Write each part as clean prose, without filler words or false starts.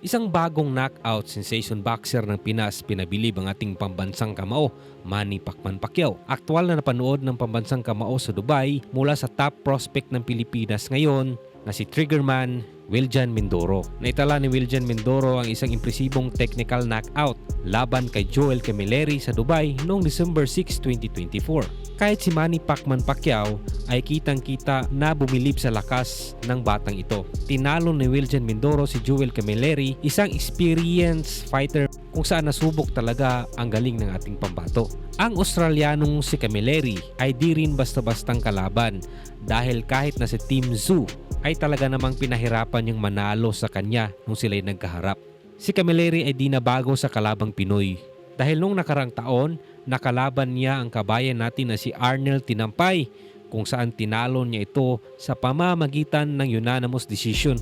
Isang bagong knockout sensation boxer ng Pinas pinabilib ang ating pambansang kamao, Manny Pacman Pacquiao. Aktual na napanood ng pambansang kamao sa Dubai mula sa top prospect ng Pilipinas ngayon na si Triggerman Wiljan Mindoro. Naitala ni Wiljan Mindoro ang isang impresibong technical knockout laban kay Joel Camilleri sa Dubai noong December 6, 2024. Kahit si Manny Pacman Pacquiao ay kitang-kita na bumilib sa lakas ng batang ito. Tinalo ni Wiljan Mindoro si Joel Camilleri, isang experienced fighter kung saan nasubok talaga ang galing ng ating pambato. Ang Australianong si Camilleri ay di rin basta-bastang kalaban dahil kahit na si Team Zoo ay talaga namang pinahirapan yung manalo sa kanya nung sila'y nagkaharap. Si Camilleri ay di nabago sa kalabang Pinoy dahil nung nakarang taon, nakalaban niya ang kabayan natin na si Arnel Tinampay kung saan tinalo niya ito sa pamamagitan ng unanimous decision.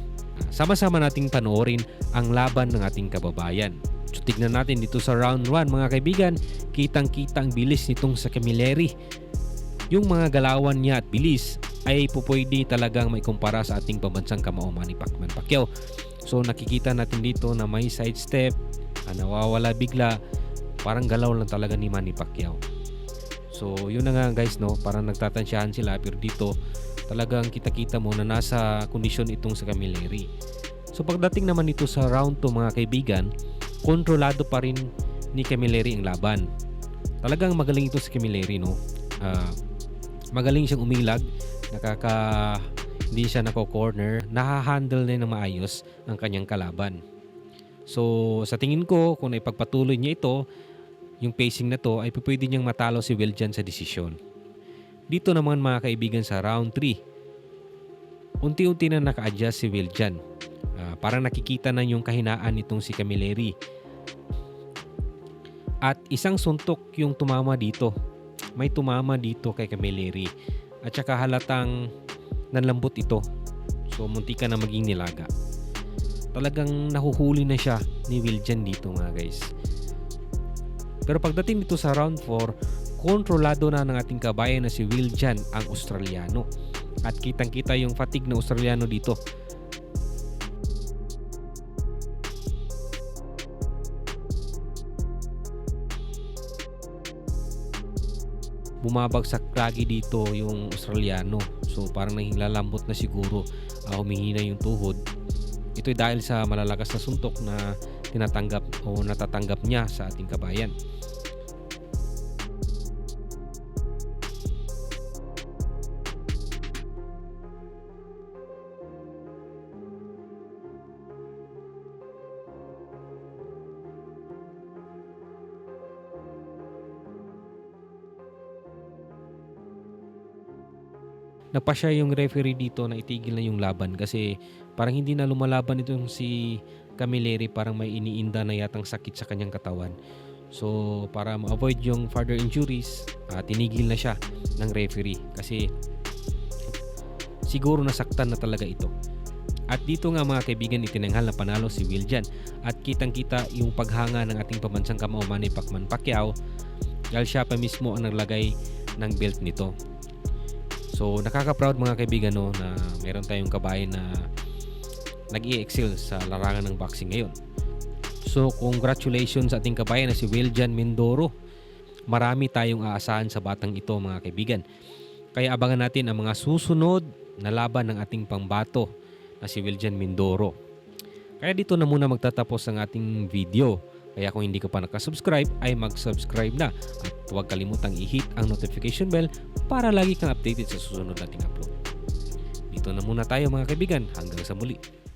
Sama-sama nating panoorin ang laban ng ating kababayan. So tignan natin dito sa round 1 mga kaibigan, kitang-kita ang bilis nitong sa Camilleri. Yung mga galawan niya at bilis ay pupwede talagang may kumpara sa ating pambansang kamao Manny Pacman Pacquiao. So nakikita natin dito na may sidestep, nawawala bigla, parang galaw lang talaga ni Manny Pacquiao. So yun na nga guys, no, parang nagtatansyahan sila pero dito talagang kita-kita mo na nasa kondisyon itong sa Camilleri. So pagdating naman ito sa round 2 mga kaibigan, kontrolado pa rin ni Camilleri ang laban. Talagang magaling ito si Camilleri, no. Magaling siyang umilag, hindi siya nako-corner, nahahandle na ng maayos ang kanyang kalaban. So sa tingin ko, kung naipagpatuloy niya ito, yung pacing na to ay pwede niyang matalo si Wiljan sa desisyon. Dito naman mga kaibigan sa round 3, unti-unti na naka-adjust si Wiljan. Parang nakikita na yung kahinaan nitong si Camilleri. At isang suntok yung tumama dito. May tumama dito kay Camilleri. At saka halatang nanlambot ito. So muntika na maging nilaga. Talagang nahuhuli na siya ni Wiljan dito mga guys. Pero pagdating dito sa round 4, kontrolado na ng ating kabayan na si Wiljan ang Australiano. At kitang-kita yung fatigue ng Australiano dito. Bumabagsak lagi dito yung Australiano. So parang naging lalambot na siguro, humihina yung tuhod. Ito ay dahil sa malalakas na suntok na tinatanggap o natatanggap niya sa ating kabayan. Napasya yung referee dito na itigil na yung laban kasi parang hindi na lumalaban itong si Camilleri, parang may iniinda na yatang sakit sa kanyang katawan. So para ma-avoid yung further injuries, tinigil na siya ng referee kasi siguro nasaktan na talaga ito. At dito nga mga kaibigan, itinanghal na panalo si Wiljan at kitang-kita yung paghanga ng ating pambansang kamao Manny Pacman Pacquiao dahil siya pa mismo ang naglagay ng belt nito. So nakaka-proud mga kaibigan, no, na meron tayong kabayan na nag-i-excel sa larangan ng boxing ngayon. So congratulations sa ating kabayan na si Wiljan Mindoro. Marami tayong aasahan sa batang ito mga kaibigan. Kaya abangan natin ang mga susunod na laban ng ating pangbato na si Wiljan Mindoro. Kaya dito na muna magtatapos ang ating video. Kaya kung hindi ka pa nakasubscribe ay mag-subscribe na at huwag kalimutang i-hit ang notification bell para lagi kang updated sa susunod nating upload. Dito na muna tayo mga kaibigan, hanggang sa muli.